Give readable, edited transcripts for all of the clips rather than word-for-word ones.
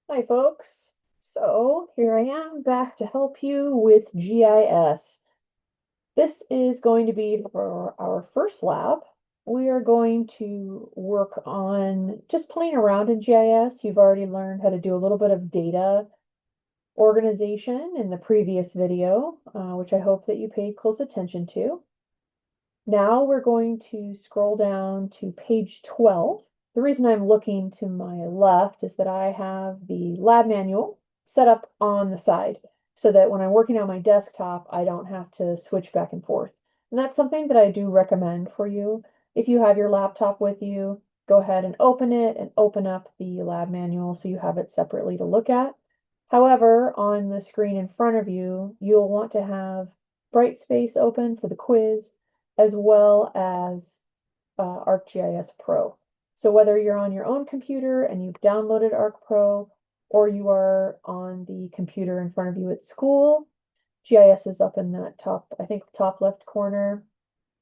Hi, folks. So here I am back to help you with GIS. This is going to be for our first lab. We are going to work on just playing around in GIS. You've already learned how to do a little bit of data organization in the previous video, which I hope that you paid close attention to. Now we're going to scroll down to page 12. The reason I'm looking to my left is that I have the lab manual set up on the side so that when I'm working on my desktop, I don't have to switch back and forth. And that's something that I do recommend for you. If you have your laptop with you, go ahead and open it and open up the lab manual so you have it separately to look at. However, on the screen in front of you, you'll want to have Brightspace open for the quiz as well as ArcGIS Pro. So whether you're on your own computer and you've downloaded ArcPro or you are on the computer in front of you at school, GIS is up in that top, I think, top left corner.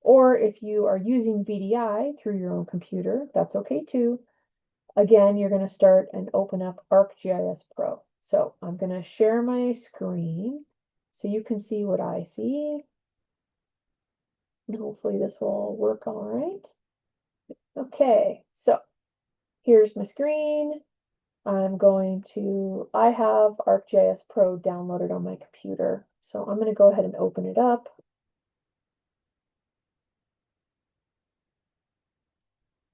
Or if you are using VDI through your own computer, that's okay too. Again, you're going to start and open up ArcGIS Pro. So I'm going to share my screen so you can see what I see. And hopefully this will work all right. Okay, so here's my screen. I have ArcGIS Pro downloaded on my computer. So I'm going to go ahead and open it up.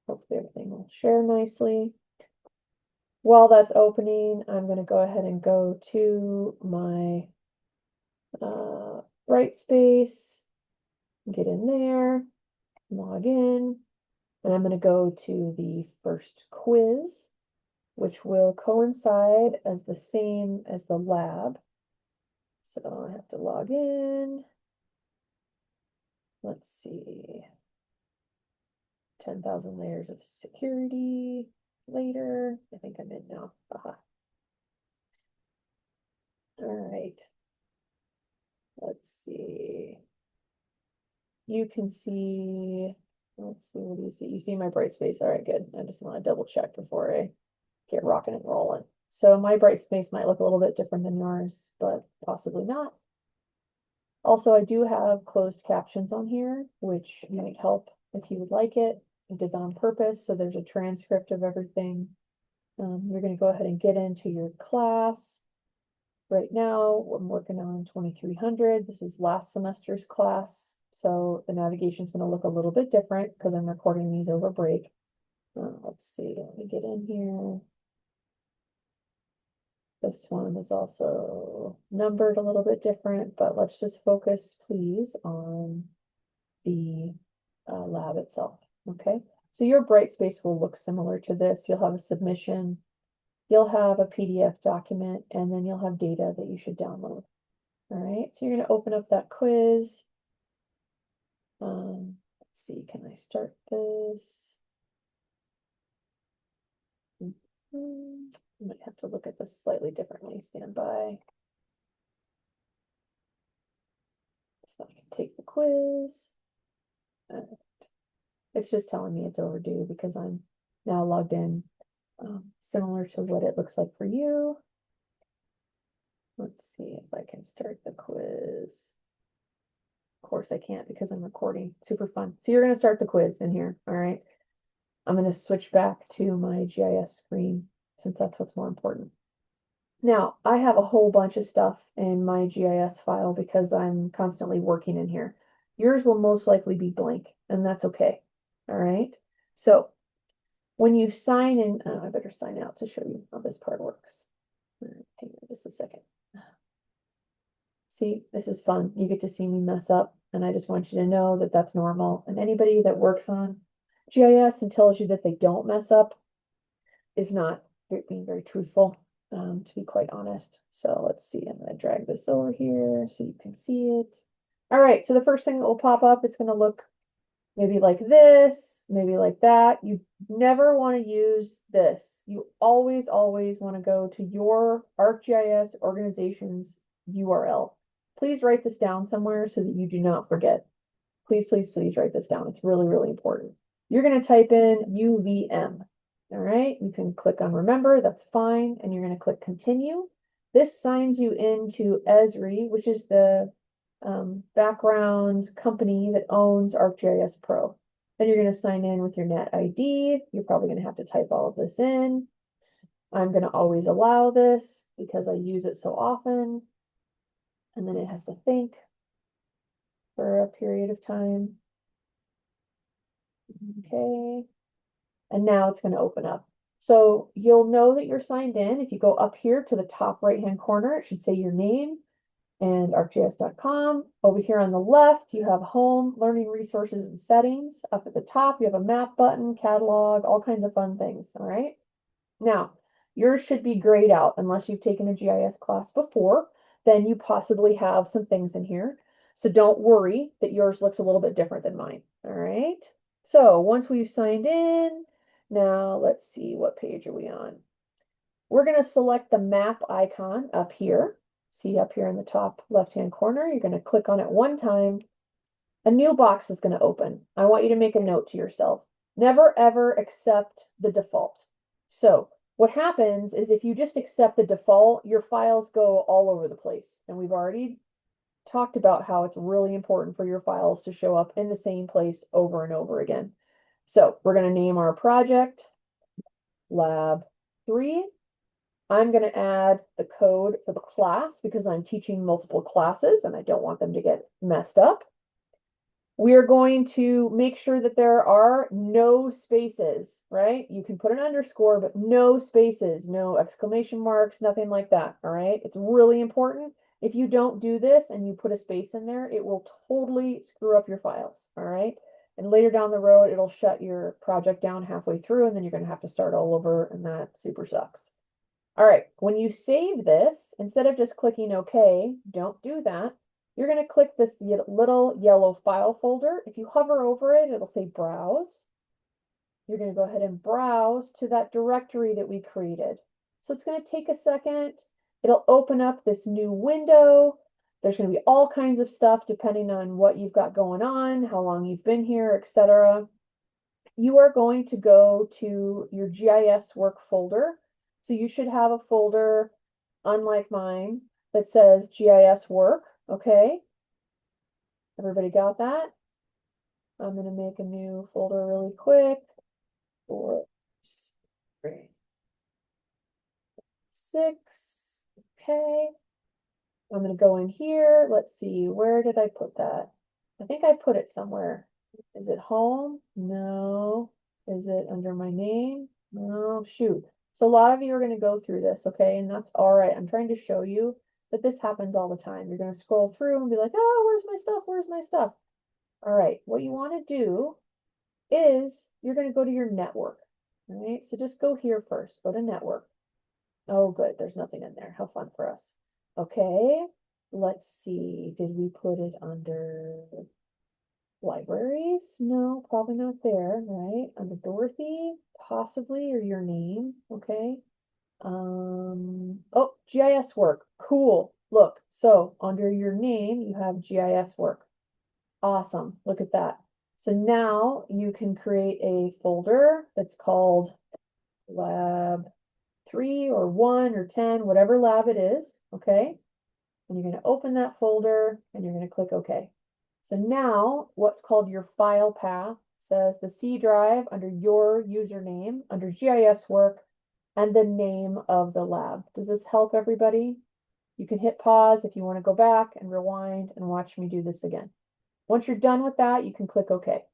Hopefully everything will share nicely. While that's opening, I'm going to go ahead and go to my Brightspace, get in there, log in, and I'm going to go to the first quiz, which will coincide as the same as the lab. So I have to log in. Let's see. 10,000 layers of security later. I think I'm in now. Aha. All right. Let's see. You can see, let's see, what do you see? You see my Brightspace. All right, good. I just want to double check before I get rocking and rolling. So my Brightspace might look a little bit different than yours, but possibly not. Also, I do have closed captions on here, which might help if you would like it. I did that on purpose, so there's a transcript of everything. You're going to go ahead and get into your class. Right now, I'm working on 2300. This is last semester's class, so the navigation is going to look a little bit different because I'm recording these over break. Let's see, let me get in here. This one is also numbered a little bit different, but let's just focus, please, on the lab itself. Okay, so your Brightspace will look similar to this. You'll have a submission, you'll have a PDF document, and then you'll have data that you should download. All right, so you're going to open up that quiz. Let's see, can I start this? I might have to look at this slightly differently. Stand by. So I can take the quiz. It's just telling me it's overdue because I'm now logged in, similar to what it looks like for you. Let's see if I can start the quiz. Of course I can't because I'm recording. Super fun. So you're going to start the quiz in here. All right. I'm going to switch back to my GIS screen since that's what's more important. Now, I have a whole bunch of stuff in my GIS file because I'm constantly working in here. Yours will most likely be blank, and that's okay. All right. So when you sign in, I better sign out to show you how this part works. All right, hang on just a second. See, this is fun. You get to see me mess up, and I just want you to know that that's normal. And anybody that works on GIS and tells you that they don't mess up is not being very truthful, to be quite honest. So let's see, I'm going to drag this over here so you can see it. All right, so the first thing that will pop up, it's going to look maybe like this, maybe like that. You never want to use this. You always, always want to go to your ArcGIS organization's URL. Please write this down somewhere so that you do not forget. Please, please, please write this down. It's really, really important. You're going to type in UVM. All right, you can click on remember, that's fine, and you're going to click continue. This signs you into Esri, which is the background company that owns ArcGIS Pro. Then you're going to sign in with your Net ID. You're probably going to have to type all of this in. I'm going to always allow this because I use it so often. And then it has to think for a period of time. Okay. And now it's going to open up. So you'll know that you're signed in. If you go up here to the top right-hand corner, it should say your name and arcgis.com. Over here on the left, you have home, learning resources and settings. Up at the top, you have a map button, catalog, all kinds of fun things. All right. Now, yours should be grayed out unless you've taken a GIS class before. Then you possibly have some things in here. So don't worry that yours looks a little bit different than mine. All right. So once we've signed in, now let's see, what page are we on? We're going to select the map icon up here. See up here in the top left-hand corner, you're going to click on it one time. A new box is going to open. I want you to make a note to yourself. Never ever accept the default. So what happens is if you just accept the default, your files go all over the place. And we've already talked about how it's really important for your files to show up in the same place over and over again. So we're going to name our project Lab 3. I'm going to add the code for the class because I'm teaching multiple classes and I don't want them to get messed up. We are going to make sure that there are no spaces, right? You can put an underscore, but no spaces, no exclamation marks, nothing like that, all right? It's really important. If you don't do this and you put a space in there, it will totally screw up your files, all right? And later down the road, it'll shut your project down halfway through, and then you're going to have to start all over, and that super sucks. All right, when you save this, instead of just clicking OK, don't do that. You're going to click this little yellow file folder. If you hover over it, it'll say Browse. You're going to go ahead and browse to that directory that we created. So it's going to take a second. It'll open up this new window. There's going to be all kinds of stuff depending on what you've got going on, how long you've been here, etc. You are going to go to your GIS work folder. So you should have a folder, unlike mine, that says GIS work. Okay. Everybody got that? I'm going to make a new folder really quick. 4, 3, 6. Okay. I'm going to go in here. Let's see. Where did I put that? I think I put it somewhere. Is it home? No. Is it under my name? No. Shoot. So a lot of you are going to go through this, okay? And that's all right. I'm trying to show you that this happens all the time. You're going to scroll through and be like, oh, where's my stuff? Where's my stuff? All right. What you want to do is you're going to go to your network. All right. So just go here first. Go to network. Oh, good. There's nothing in there. How fun for us. Okay. Let's see. Did we put it under libraries? No, probably not there, right? Under Dorothy, possibly, or your name. Okay. Oh, GIS work. Cool. Look, so under your name, you have GIS work. Awesome. Look at that. So now you can create a folder that's called Lab 3 or 1 or 10, whatever lab it is. Okay. And you're going to open that folder and you're going to click OK. So now what's called your file path says the C drive under your username, under GIS work, and the name of the lab. Does this help everybody? You can hit pause if you want to go back and rewind and watch me do this again. Once you're done with that, you can click OK.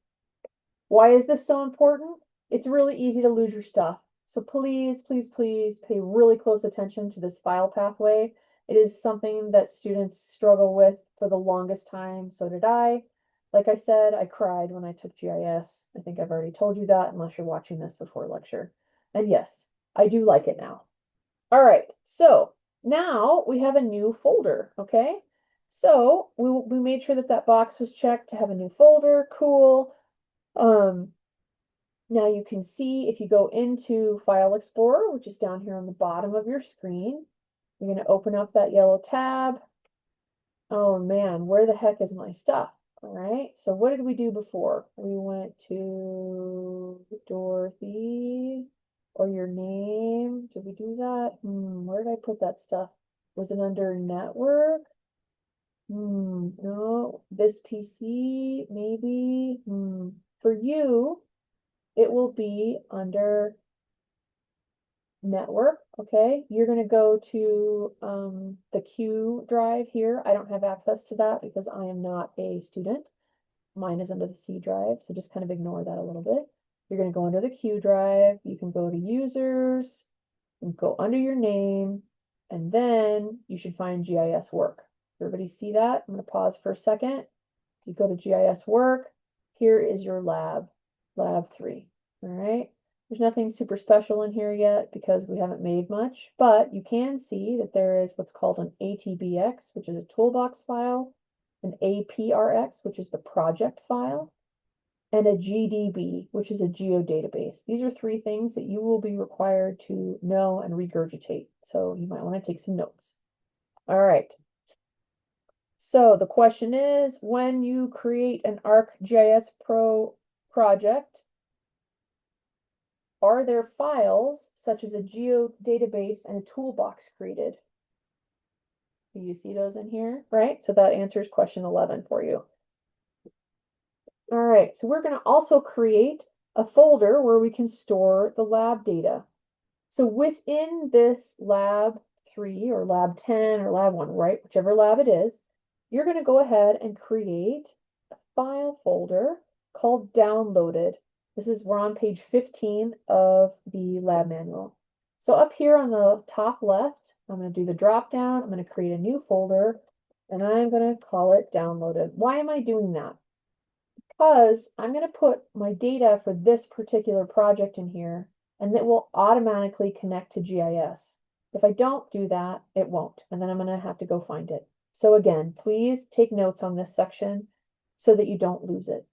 Why is this so important? It's really easy to lose your stuff. So please, please, please pay really close attention to this file pathway. It is something that students struggle with for the longest time. So did I. Like I said, I cried when I took GIS. I think I've already told you that unless you're watching this before lecture. And yes, I do like it now. All right, so now we have a new folder, okay? So we made sure that that box was checked to have a new folder. Cool. Now you can see if you go into File Explorer, which is down here on the bottom of your screen, you're going to open up that yellow tab. Oh man, where the heck is my stuff? All right, so what did we do before? We went to Dorothy. or your name. Did we do that? Where did I put that stuff? Was it under network? No, this PC, maybe. For you, it will be under network. Okay, you're going to go to the Q drive here. I don't have access to that because I am not a student. Mine is under the C drive, so just kind of ignore that a little bit. You're going to go under the Q drive. You can go to users and go under your name, and then you should find GIS work. Everybody see that? I'm going to pause for a second. You go to GIS work. Here is your lab, lab 3. All right. There's nothing super special in here yet because we haven't made much, but you can see that there is what's called an ATBX, which is a toolbox file, an APRX, which is the project file, and a GDB, which is a geodatabase. These are 3 things that you will be required to know and regurgitate. So you might want to take some notes. All right. So the question is, when you create an ArcGIS Pro project, are there files such as a geodatabase and a toolbox created? Do you see those in here? Right? So that answers question 11 for you. All right, so we're going to also create a folder where we can store the lab data. So within this lab 3 or lab 10 or lab 1, right, whichever lab it is, you're going to go ahead and create a file folder called downloaded. We're on page 15 of the lab manual. So up here on the top left, I'm going to do the drop down. I'm going to create a new folder and I'm going to call it downloaded. Why am I doing that? Because I'm going to put my data for this particular project in here and it will automatically connect to GIS. If I don't do that, it won't. And then I'm going to have to go find it. So again, please take notes on this section so that you don't lose it.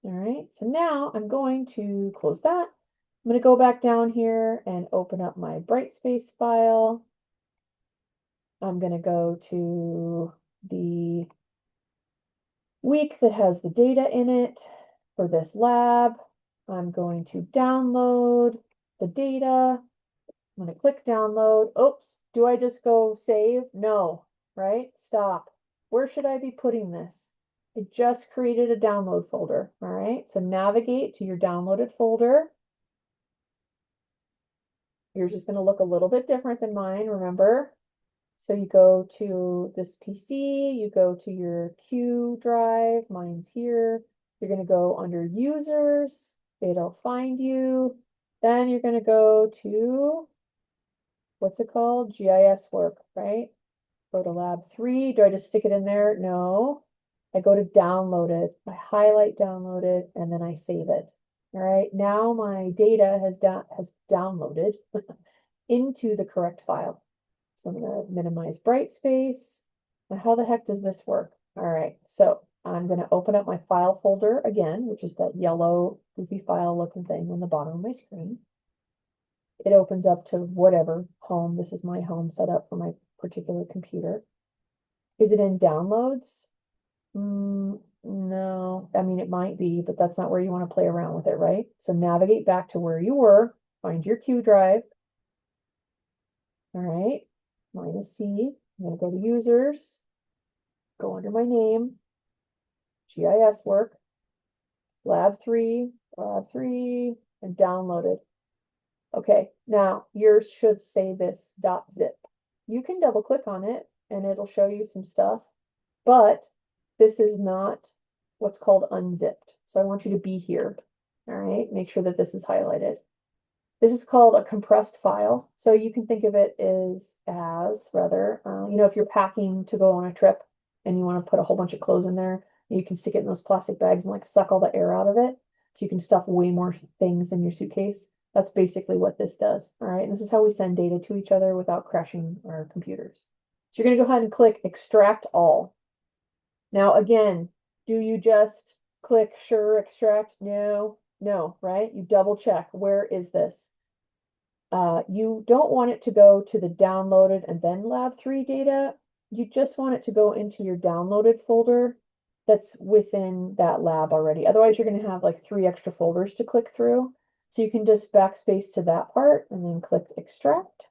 All right, so now I'm going to close that. I'm going to go back down here and open up my Brightspace file. I'm going to go to the week that has the data in it for this lab. I'm going to download the data. I'm going to click download. Oops, do I just go save? No, right? Stop. Where should I be putting this? I just created a download folder. All right, so navigate to your downloaded folder. Yours is going to look a little bit different than mine, remember? So you go to this PC, you go to your Q drive, mine's here. You're going to go under users, it'll find you. Then you're going to go to, what's it called? GIS work, right? Go to lab 3. Do I just stick it in there? No. I go to download it. I highlight download it, and then I save it. All right. Now my data has downloaded into the correct file. So I'm going to minimize Brightspace. Now, how the heck does this work? All right. So I'm going to open up my file folder again, which is that yellow goofy file looking thing on the bottom of my screen. It opens up to whatever home. This is my home setup for my particular computer. Is it in downloads? No, I mean, it might be, but that's not where you want to play around with it, right? So navigate back to where you were, find your Q drive. All right, mine is C. I'm going to go to users, go under my name, GIS work, lab 3, and download it. Okay, now yours should say this .zip. You can double click on it and it'll show you some stuff, but this is not what's called unzipped. So I want you to be here. All right, make sure that this is highlighted. This is called a compressed file. So you can think of it as if you're packing to go on a trip and you want to put a whole bunch of clothes in there, you can stick it in those plastic bags and like suck all the air out of it. So you can stuff way more things in your suitcase. That's basically what this does. All right. And this is how we send data to each other without crashing our computers. So you're going to go ahead and click extract all. Now, again, do you just click sure extract? No, right? You double check. Where is this? You don't want it to go to the downloaded and then lab 3 data. You just want it to go into your downloaded folder that's within that lab already. Otherwise, you're going to have like 3 extra folders to click through. So you can just backspace to that part and then click extract.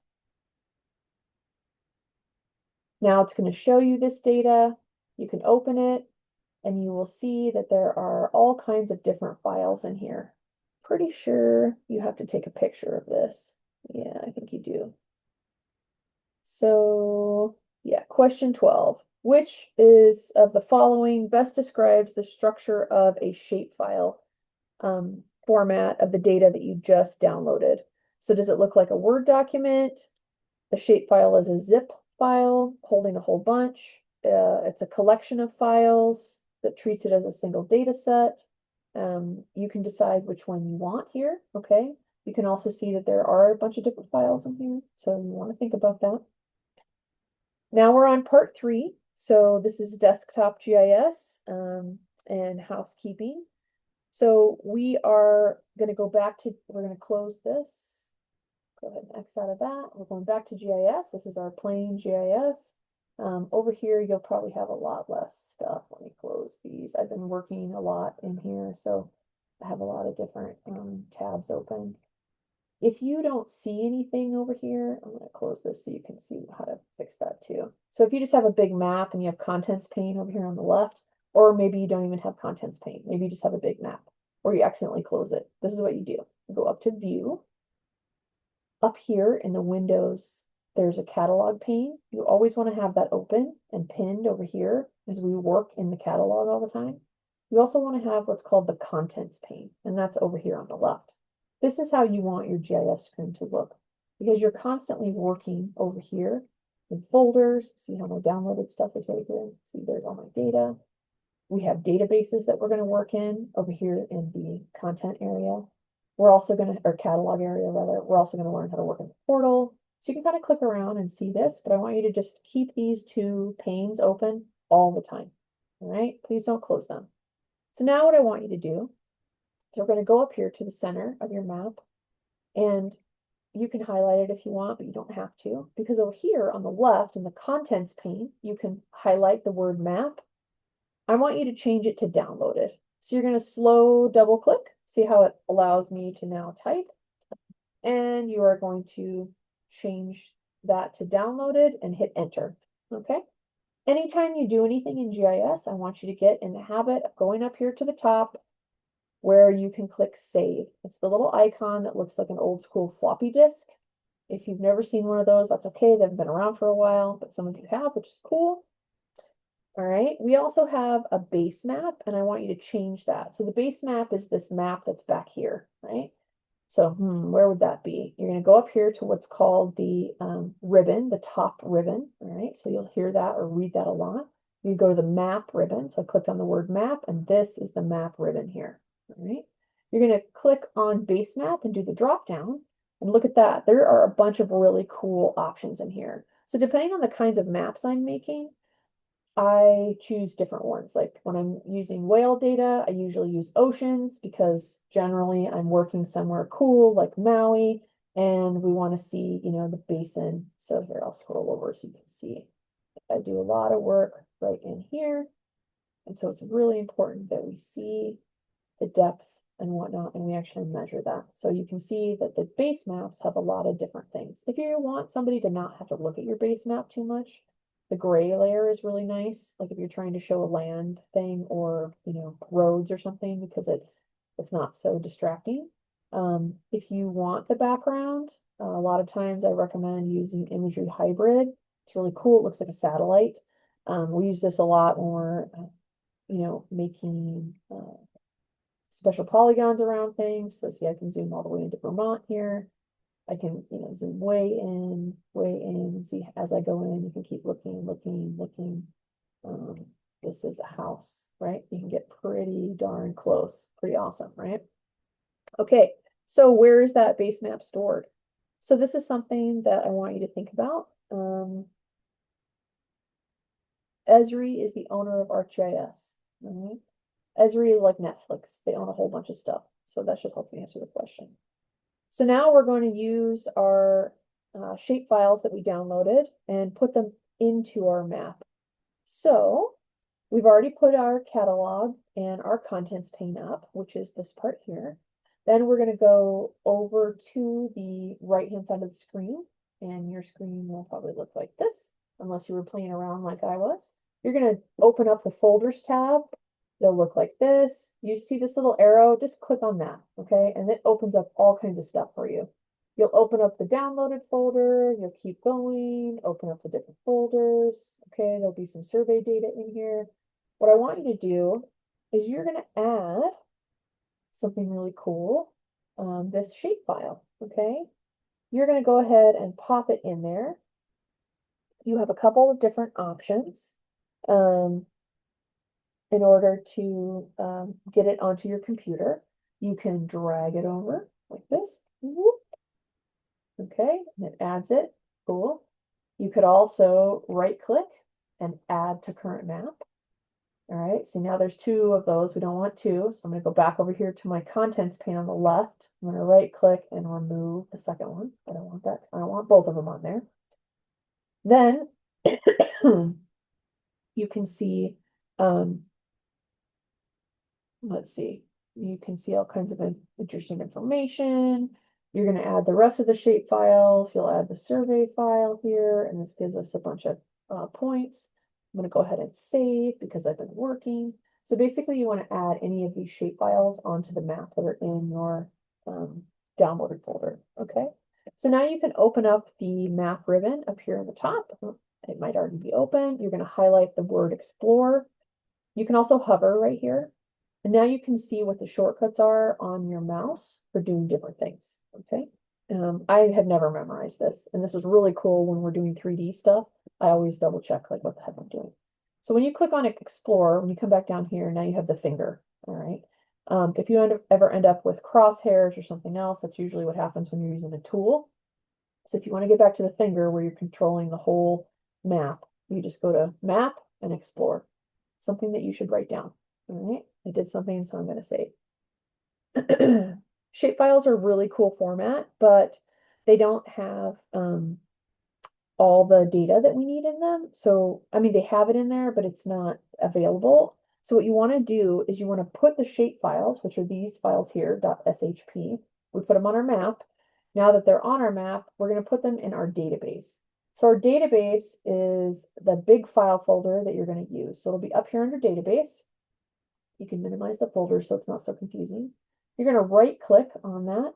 Now it's going to show you this data. You can open it and you will see that there are all kinds of different files in here. Pretty sure you have to take a picture of this. Yeah, I think you do. So yeah, question 12. Which is of the following best describes the structure of a shapefile format of the data that you just downloaded? So does it look like a Word document? The shapefile is a zip file holding a whole bunch. It's a collection of files that treats it as a single data set. You can decide which one you want here, okay? You can also see that there are a bunch of different files in here, so you want to think about that. Now we're on part 3. So this is desktop GIS and housekeeping. So we are going to go back to, we're going to close this. Go ahead and X out of that. We're going back to GIS. This is our plain GIS. Over here, you'll probably have a lot less stuff. Let me close these. I've been working a lot in here, so I have a lot of different tabs open. If you don't see anything over here, I'm going to close this so you can see how to fix that too. So if you just have a big map and you have contents pane over here on the left, or maybe you don't even have contents pane, maybe you just have a big map, or you accidentally close it. This is what you do. You go up to View. Up here in the Windows, there's a catalog pane. You always want to have that open and pinned over here as we work in the catalog all the time. You also want to have what's called the contents pane, and that's over here on the left. This is how you want your GIS screen to look because you're constantly working over here in folders. See how my downloaded stuff is right here. See, there's all my data. We have databases that we're going to work in over here in the content area. We're also going to, or catalog area rather, we're also going to learn how to work in the portal. So you can kind of click around and see this, but I want you to just keep these two panes open all the time. All right, please don't close them. So now what I want you to do is we're going to go up here to the center of your map, and you can highlight it if you want, but you don't have to, because over here on the left in the contents pane, you can highlight the word map. I want you to change it to downloaded. So you're going to slow double click, see how it allows me to now type, and you are going to change that to downloaded and hit enter. Okay. Anytime you do anything in GIS, I want you to get in the habit of going up here to the top where you can click save. It's the little icon that looks like an old school floppy disk. If you've never seen one of those, that's okay. They've been around for a while, but some of you have, which is cool. All right, we also have a base map, and I want you to change that. So the base map is this map that's back here, right? So where would that be? You're going to go up here to what's called the ribbon, the top ribbon, all right? So you'll hear that or read that a lot. You go to the map ribbon. So I clicked on the word map, and this is the map ribbon here, all right? You're going to click on base map and do the drop down, and look at that. There are a bunch of really cool options in here. So depending on the kinds of maps I'm making, I choose different ones. Like when I'm using whale data, I usually use oceans because generally I'm working somewhere cool like Maui and we want to see, you know, the basin. So here I'll scroll over so you can see. I do a lot of work right in here. And so it's really important that we see the depth and whatnot, and we actually measure that. So you can see that the base maps have a lot of different things. If you want somebody to not have to look at your base map too much, the gray layer is really nice. Like if you're trying to show a land thing or, you know, roads or something, because it's not so distracting. If you want the background, a lot of times I recommend using imagery hybrid. It's really cool. It looks like a satellite. We use this a lot when we're, you know, making special polygons around things. So see, I can zoom all the way into Vermont here. I can, you know, zoom way in, and see as I go in, you can keep looking, looking. This is a house, right? You can get pretty darn close. Pretty awesome, right? Okay, so where is that base map stored? So this is something that I want you to think about. Esri is the owner of ArcGIS. Right? Esri is like Netflix. They own a whole bunch of stuff. So that should help you answer the question. So now we're going to use our shape files that we downloaded and put them into our map. So we've already put our catalog and our contents pane up, which is this part here. Then we're going to go over to the right-hand side of the screen, and your screen will probably look like this, unless you were playing around like I was. You're going to open up the Folders tab. It'll look like this. You see this little arrow, just click on that, okay? And it opens up all kinds of stuff for you. You'll open up the downloaded folder, you'll keep going, open up the different folders, okay? There'll be some survey data in here. What I want you to do is you're going to add something really cool, this shapefile, okay? You're going to go ahead and pop it in there. You have a couple of different options in order to get it onto your computer. You can drag it over like this. Whoop. Okay, and it adds it. Cool. You could also right click and add to current map. All right, so now there's two of those. We don't want two. So I'm going to go back over here to my contents pane on the left. I'm going to right click and remove the second one. I don't want that. I don't want both of them on there. Then you can see, let's see, you can see all kinds of interesting information. You're going to add the rest of the shape files. You'll add the survey file here, and this gives us a bunch of points. I'm going to go ahead and save because I've been working. So basically you want to add any of these shape files onto the map that are in your downloaded folder. Okay. So now you can open up the map ribbon up here in the top. It might already be open. You're going to highlight the word explore. You can also hover right here. And now you can see what the shortcuts are on your mouse for doing different things. Okay. I had never memorized this, and this is really cool when we're doing 3D stuff. I always double check like what the heck I'm doing. So when you click on Explore, when you come back down here, now you have the finger. All right. If you ever end up with crosshairs or something else, that's usually what happens when you're using a tool. So if you want to get back to the finger where you're controlling the whole map, you just go to Map and Explore. Something that you should write down. All right. I did something, so I'm going to save. Shapefiles are a really cool format, but they don't have all the data that we need in them. So, I mean, they have it in there, but it's not available. So what you want to do is you want to put the shape files, which are these files here, .shp. We put them on our map. Now that they're on our map, we're going to put them in our database. So our database is the big file folder that you're going to use. So it'll be up here under database. You can minimize the folder so it's not so confusing. You're going to right click on that.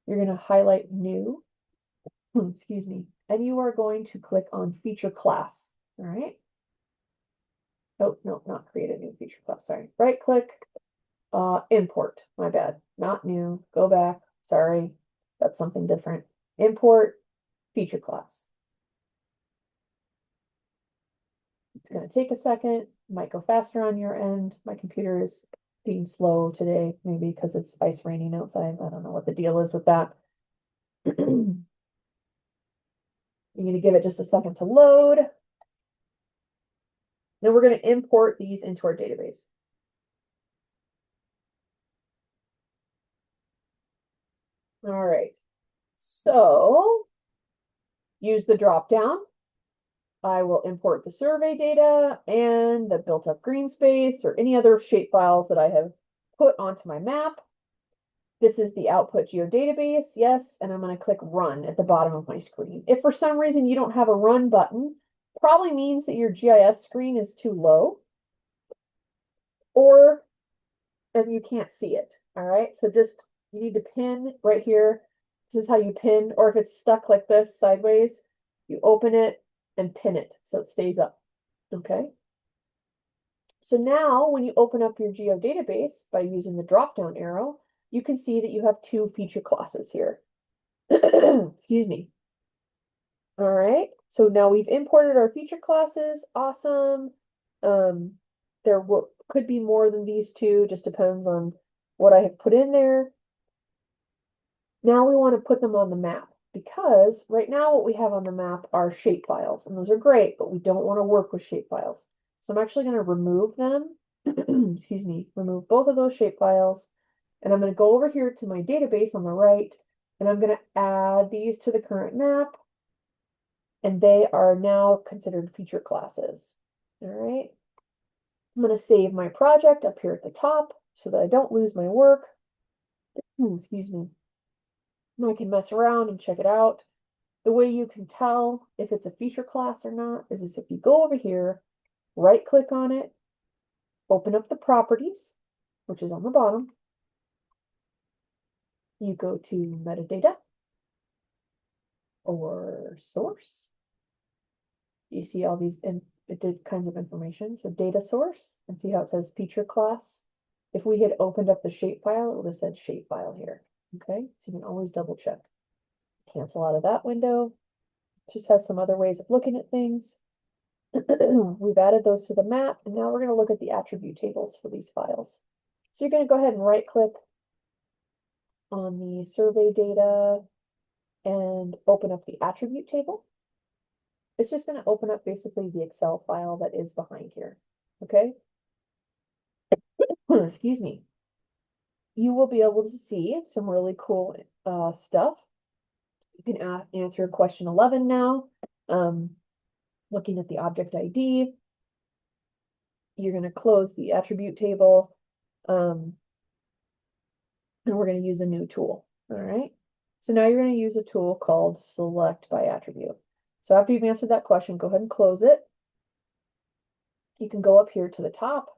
You're going to highlight new, excuse me, and you are going to click on feature class. All right. Oh, no, not create a new feature class. Sorry. Right click, import. My bad. Not new. Go back. Sorry. That's something different. Import feature class. It's going to take a second. Might go faster on your end. My computer is being slow today, maybe because it's ice raining outside. I don't know what the deal is with that. You need to give it just a second to load. Then we're going to import these into our database. All right. So use the drop down. I will import the survey data and the built up green space or any other shape files that I have put onto my map. This is the output geodatabase, yes, and I'm going to click run at the bottom of my screen. If for some reason you don't have a run button, probably means that your GIS screen is too low or if you can't see it. All right, so just you need to pin right here. This is how you pin, or if it's stuck like this sideways, you open it and pin it so it stays up. Okay. So now when you open up your geodatabase by using the drop down arrow, you can see that you have two feature classes here. Excuse me. All right. So now we've imported our feature classes. Awesome. There could be more than these two, just depends on what I have put in there. Now we want to put them on the map because right now what we have on the map are shape files, and those are great, but we don't want to work with shape files. So I'm actually going to remove them. Excuse me, remove both of those shape files. And I'm going to go over here to my database on the right, and I'm going to add these to the current map. And they are now considered feature classes. All right. I'm going to save my project up here at the top so that I don't lose my work. Excuse me. I can mess around and check it out. The way you can tell if it's a feature class or not is if you go over here, right click on it, open up the properties, which is on the bottom. You go to metadata or source. You see all these kinds of information. So data source, and see how it says feature class. If we had opened up the shapefile, it would have said shapefile here. Okay, so you can always double check. Cancel out of that window. Just has some other ways of looking at things. We've added those to the map, and now we're going to look at the attribute tables for these files. So you're going to go ahead and right click on the survey data and open up the attribute table. It's just going to open up basically the Excel file that is behind here. Okay. Excuse me. You will be able to see some really cool stuff. You can answer question 11 now. Looking at the object ID. You're going to close the attribute table. And we're going to use a new tool. All right. So now you're going to use a tool called select by attribute. So after you've answered that question, go ahead and close it. You can go up here to the top.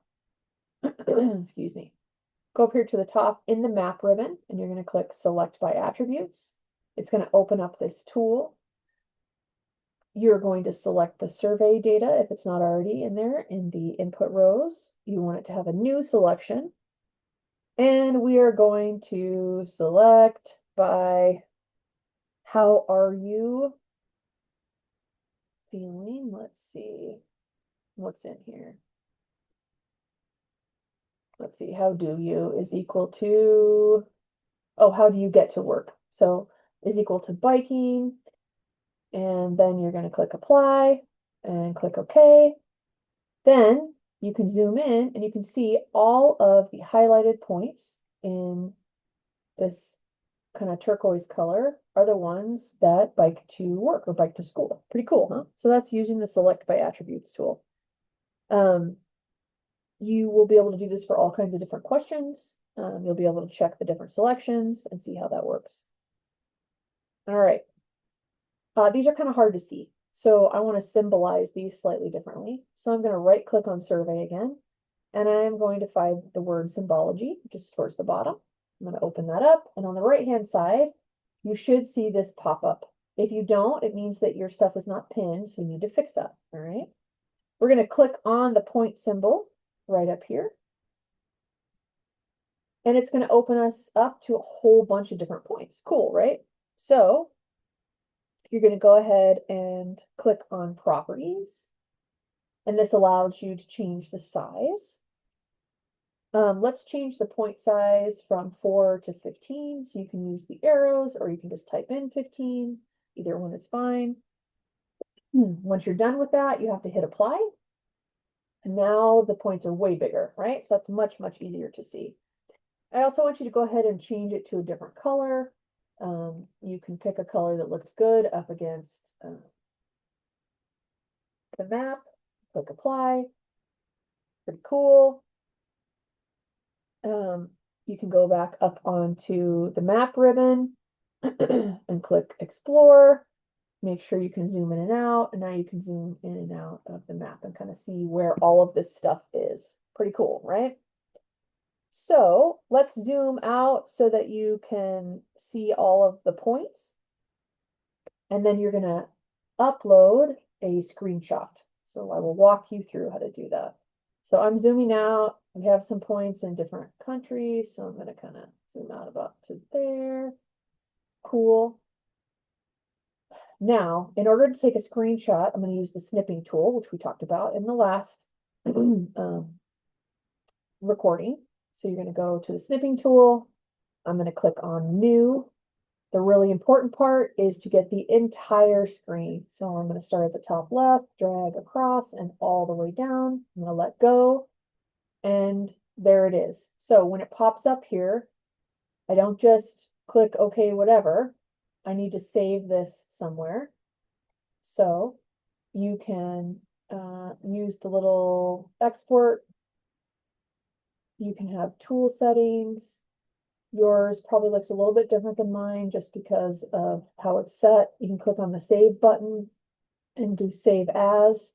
Excuse me. Go up here to the top in the map ribbon, and you're going to click select by attributes. It's going to open up this tool. You're going to select the survey data if it's not already in there in the input rows. You want it to have a new selection. And we are going to select by how are you feeling? Let's see what's in here. Let's see, how do you is equal to, oh, how do you get to work? So is equal to biking. And then you're going to click apply and click OK. Then you can zoom in and you can see all of the highlighted points in this kind of turquoise color are the ones that bike to work or bike to school. Pretty cool, huh? So that's using the select by attributes tool. You will be able to do this for all kinds of different questions. You'll be able to check the different selections and see how that works. All right. These are kind of hard to see. So I want to symbolize these slightly differently. So I'm going to right click on survey again, and I'm going to find the word symbology, just towards the bottom. I'm going to open that up, and on the right-hand side, you should see this pop up. If you don't, it means that your stuff is not pinned, so you need to fix that, all right? We're going to click on the point symbol right up here, and it's going to open us up to a whole bunch of different points. Cool, right? So you're going to go ahead and click on properties, and this allows you to change the size. Let's change the point size from 4 to 15. So you can use the arrows or you can just type in 15. Either one is fine. Once you're done with that, you have to hit apply. And now the points are way bigger, right? So that's much, much easier to see. I also want you to go ahead and change it to a different color. You can pick a color that looks good up against the map. Click apply. Pretty cool. You can go back up onto the map ribbon and click explore. Make sure you can zoom in and out, and now you can zoom in and out of the map and kind of see where all of this stuff is. Pretty cool, right? So let's zoom out so that you can see all of the points. And then you're going to upload a screenshot. So I will walk you through how to do that. So I'm zooming out. We have some points in different countries. So I'm going to kind of zoom out about to there. Cool. Now, in order to take a screenshot, I'm going to use the snipping tool, which we talked about in the last recording. So you're going to go to the snipping tool. I'm going to click on new. The really important part is to get the entire screen. So I'm going to start at the top left, drag across and all the way down. I'm going to let go. And there it is. So when it pops up here, I don't just click OK, whatever. I need to save this somewhere. So you can use the little export. You can have tool settings. Yours probably looks a little bit different than mine just because of how it's set. You can click on the save button and do save as.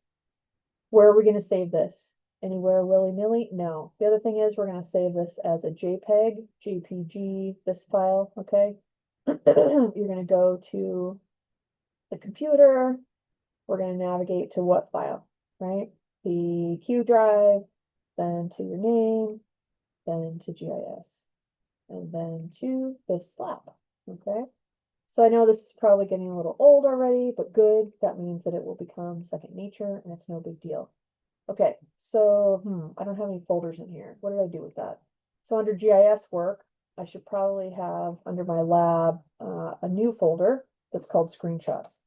Where are we going to save this? Anywhere willy-nilly? No. The other thing is we're going to save this as a JPEG, JPG, this file, okay? You're going to go to the computer. We're going to navigate to what file, right? The Q drive, then to your name, then to GIS, and then to this lab, okay? So I know this is probably getting a little old already, but good. That means that it will become second nature and it's no big deal. Okay, so I don't have any folders in here. What did I do with that? So under GIS work, I should probably have under my lab a new folder that's called screenshots.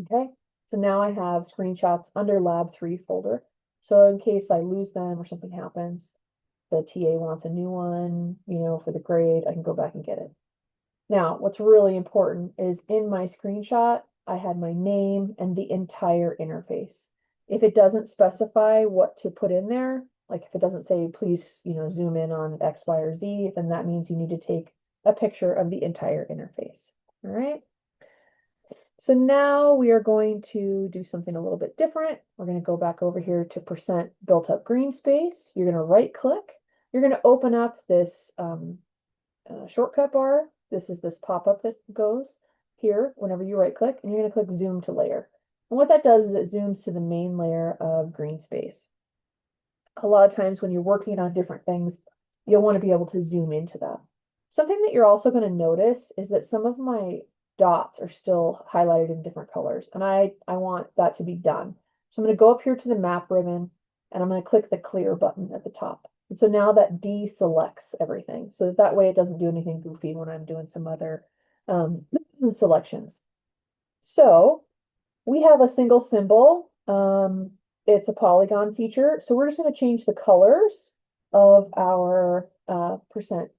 Okay, so now I have screenshots under lab 3 folder. So in case I lose them or something happens, the TA wants a new one, for the grade, I can go back and get it. Now, what's really important is in my screenshot, I had my name and the entire interface. If it doesn't specify what to put in there, like if it doesn't say, please, zoom in on X, Y, or Z, then that means you need to take a picture of the entire interface. All right. So now we are going to do something a little bit different. We're going to go back over here to percent built up green space. You're going to right click. You're going to open up this shortcut bar. This is this pop-up that goes here whenever you right click, and you're going to click zoom to layer. And what that does is it zooms to the main layer of green space. A lot of times when you're working on different things, you'll want to be able to zoom into that. Something that you're also going to notice is that some of my dots are still highlighted in different colors, and I want that to be done. So I'm going to go up here to the map ribbon, and I'm going to click the clear button at the top. And so now that deselects everything. So that way it doesn't do anything goofy when I'm doing some other selections. So we have a single symbol. It's a polygon feature. So we're just going to change the colors of our percent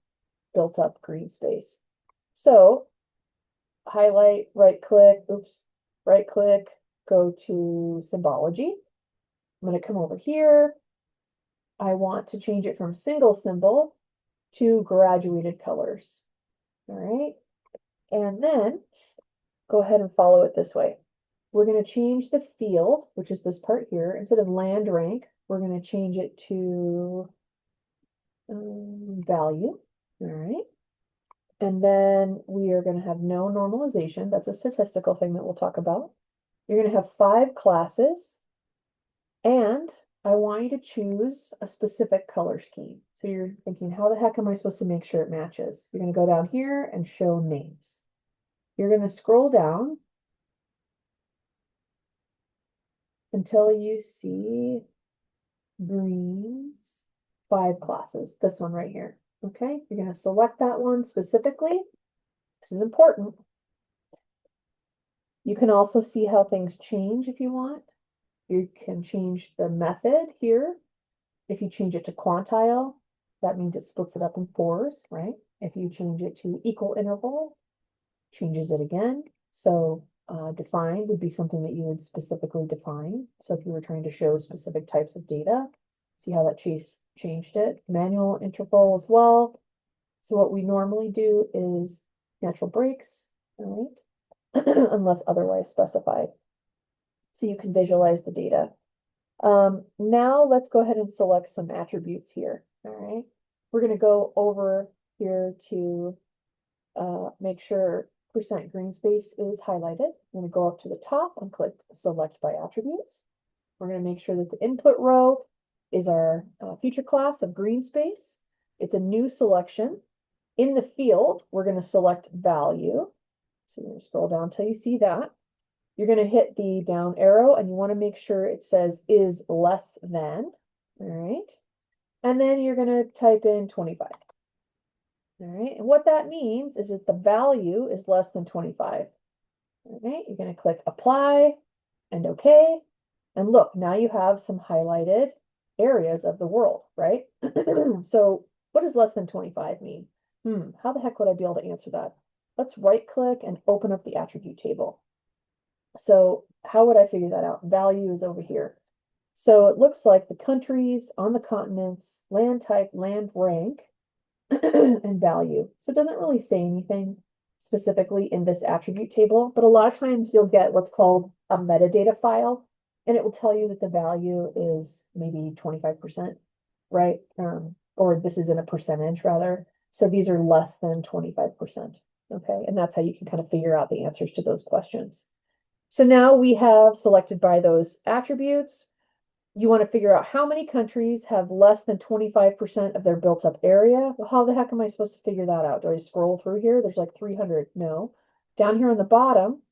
built up green space. So highlight, right click, go to symbology. I'm going to come over here. I want to change it from single symbol to graduated colors. All right. And then go ahead and follow it this way. We're going to change the field, which is this part here. Instead of land rank, we're going to change it to value. All right. And then we are going to have no normalization. That's a statistical thing that we'll talk about. You're going to have 5 classes, and I want you to choose a specific color scheme. So you're thinking, how the heck am I supposed to make sure it matches? You're going to go down here and show names. You're going to scroll down until you see greens 5 classes. This one right here. Okay, you're going to select that one specifically. This is important. You can also see how things change if you want. You can change the method here. If you change it to quantile, that means it splits it up in 4s, right? If you change it to equal interval, changes it again. So define would be something that you would specifically define. So if you were trying to show specific types of data, see how that changed it. Manual interval as well. So what we normally do is natural breaks, all right? Unless otherwise specified. So you can visualize the data. Now let's go ahead and select some attributes here. All right. We're going to go over here to make sure percent green space is highlighted. I'm going to go up to the top and click select by attributes. We're going to make sure that the input row is our feature class of green space. It's a new selection. In the field, we're going to select value. So you're going to scroll down until you see that. You're going to hit the down arrow and you want to make sure it says is less than. All right. And then you're going to type in 25. All right. And what that means is that the value is less than 25. All right. You're going to click apply and OK. And look, now you have some highlighted areas of the world, right? So what does less than 25 mean? How the heck would I be able to answer that? Let's right click and open up the attribute table. So how would I figure that out? Value is over here. So it looks like the countries on the continents, land type, land rank and value. So it doesn't really say anything specifically in this attribute table, but a lot of times you'll get what's called a metadata file, and it will tell you that the value is maybe 25%, right? Or this is in a percentage rather. So these are less than 25%. Okay, and that's how you can kind of figure out the answers to those questions. So now we have selected by those attributes. You want to figure out how many countries have less than 25% of their built up area. Well, how the heck am I supposed to figure that out? Do I scroll through here? There's like 300. No. Down here on the bottom,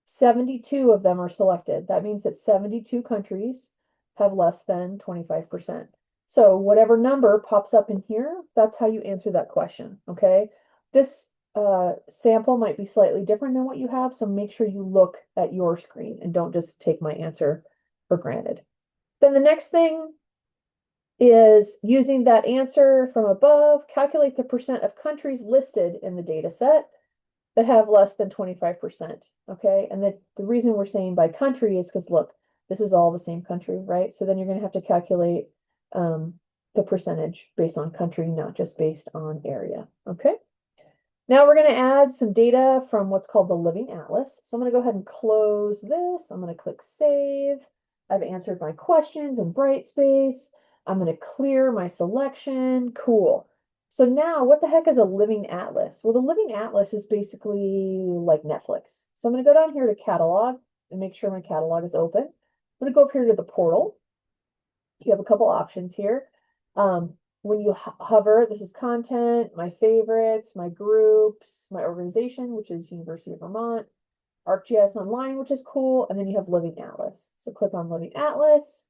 72 of them are selected. That means that 72 countries have less than 25%. So whatever number pops up in here, that's how you answer that question. Okay. This sample might be slightly different than what you have. So make sure you look at your screen and don't just take my answer for granted. Then the next thing is using that answer from above, calculate the percent of countries listed in the data set that have less than 25%. Okay. And the reason we're saying by country is because look, this is all the same country, right? So then you're going to have to calculate the percentage based on country, not just based on area. Okay. Now we're going to add some data from what's called the Living Atlas. So I'm going to go ahead and close this. I'm going to click Save. I've answered my questions in Brightspace. I'm going to clear my selection. Cool. So now what the heck is a Living Atlas? Well, the Living Atlas is basically like Netflix. So I'm going to go down here to Catalog and make sure my catalog is open. I'm going to go up here to the portal. You have a couple options here. When you hover, this is content, my favorites, my groups, my organization, which is University of Vermont, ArcGIS Online, which is cool, and then you have Living Atlas. So click on Living Atlas.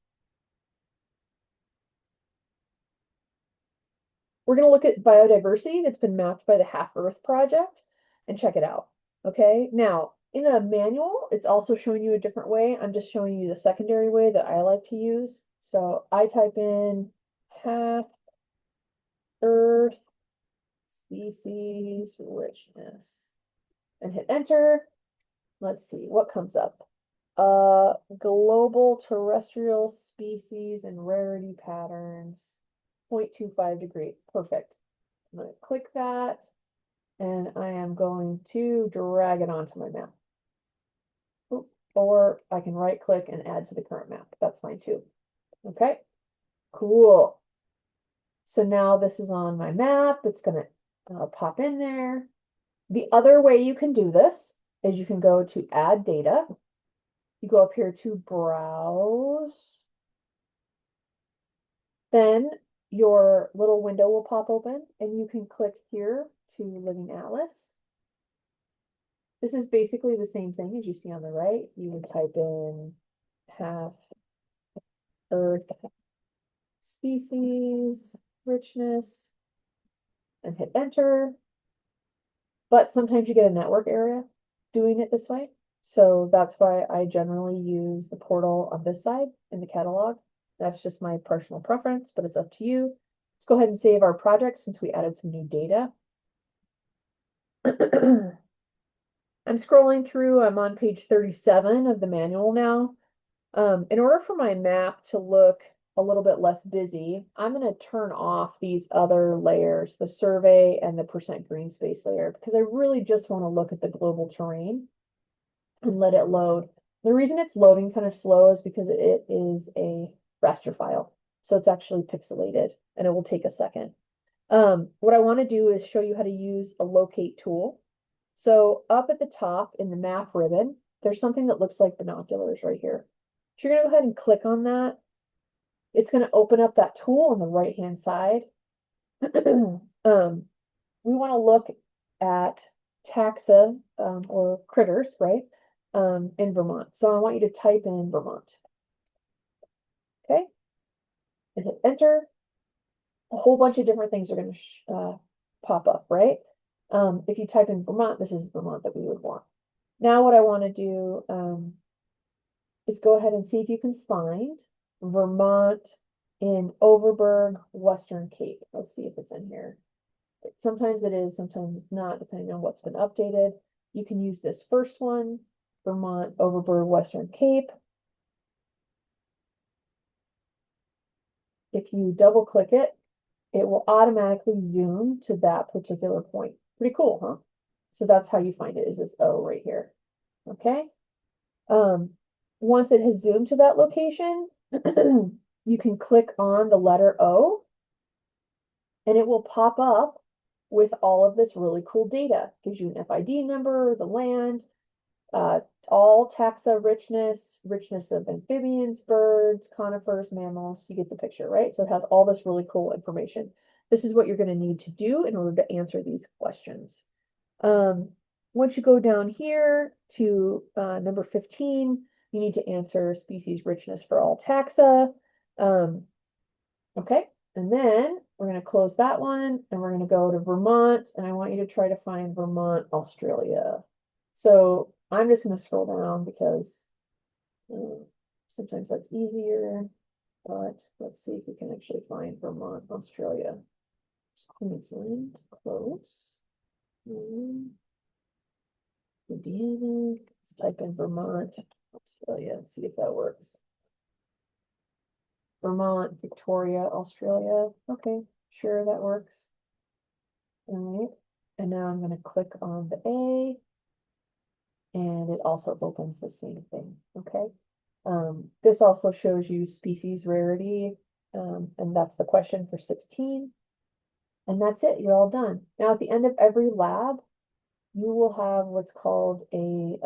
We're going to look at biodiversity that's been mapped by the Half Earth Project and check it out. Okay, now in the manual, it's also showing you a different way. I'm just showing you the secondary way that I like to use. So I type in half Earth species richness and hit enter. Let's see what comes up. Global terrestrial species and rarity patterns, 0.25 degree. Perfect. I'm going to click that and I am going to drag it onto my map. Or I can right click and add to the current map. That's fine too. Okay, cool. So now this is on my map. It's going to pop in there. The other way you can do this is you can go to add data. You go up here to browse. Then your little window will pop open and you can click here to Living Atlas. This is basically the same thing as you see on the right. You would type in half Earth species richness and hit enter. But sometimes you get a network area doing it this way. So that's why I generally use the portal on this side in the catalog. That's just my personal preference, but it's up to you. Let's go ahead and save our project since we added some new data. I'm scrolling through, I'm on page 37 of the manual now. In order for my map to look a little bit less busy, I'm going to turn off these other layers, the survey and the percent green space layer, because I really just want to look at the global terrain and let it load. The reason it's loading kind of slow is because it is a raster file. So it's actually pixelated and it will take a second. What I want to do is show you how to use a locate tool. So up at the top in the map ribbon, there's something that looks like binoculars right here. So you're going to go ahead and click on that. It's going to open up that tool on the right-hand side. We want to look at taxa or critters, right, in Vermont. So I want you to type in Vermont. Okay, and hit enter. A whole bunch of different things are going to pop up, right? If you type in Vermont, this is Vermont that we would want. Now what I want to do is go ahead and see if you can find Vermont in Overberg, Western Cape. Let's see if it's in here. Sometimes it is, sometimes it's not, depending on what's been updated. You can use this first one, Vermont, Overberg, Western Cape. If you double click it, it will automatically zoom to that particular point. Pretty cool, huh? So that's how you find it, is this O right here. Okay. Um, Once it has zoomed to that location, you can click on the letter O and it will pop up with all of this really cool data. Gives you an FID number, the land, uh, all taxa richness, richness of amphibians, birds, conifers, mammals. You get the picture, right? So it has all this really cool information. This is what you're going to need to do in order to answer these questions. Um, Once you go down here to number 15, you need to answer species richness for all taxa. Okay, and then we're going to close that one and we're going to go to Vermont, and I want you to try to find Vermont, Australia. So I'm just going to scroll down because sometimes that's easier, but let's see if we can actually find Vermont, Australia. Queensland, close. Indiana. Let's type in Vermont, Australia, and see if that works. Vermont, Victoria, Australia. Okay, sure, that works. All right. And now I'm going to click on the A, and it also opens the same thing. Okay. This also shows you species rarity, and that's the question for 16. And that's it. You're all done. Now, at the end of every lab, you will have what's called a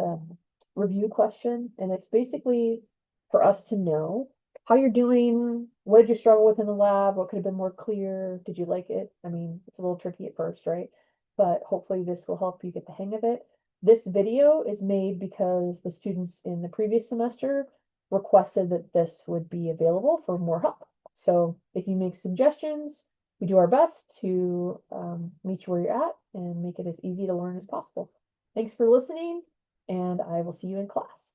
review question, and it's basically for us to know how you're doing, what did you struggle with in the lab, what could have been more clear, did you like it? I mean, it's a little tricky at first, right? But hopefully this will help you get the hang of it. This video is made because the students in the previous semester requested that this would be available for more help. So if you make suggestions, we do our best to meet you where you're at and make it as easy to learn as possible. Thanks for listening, and I will see you in class.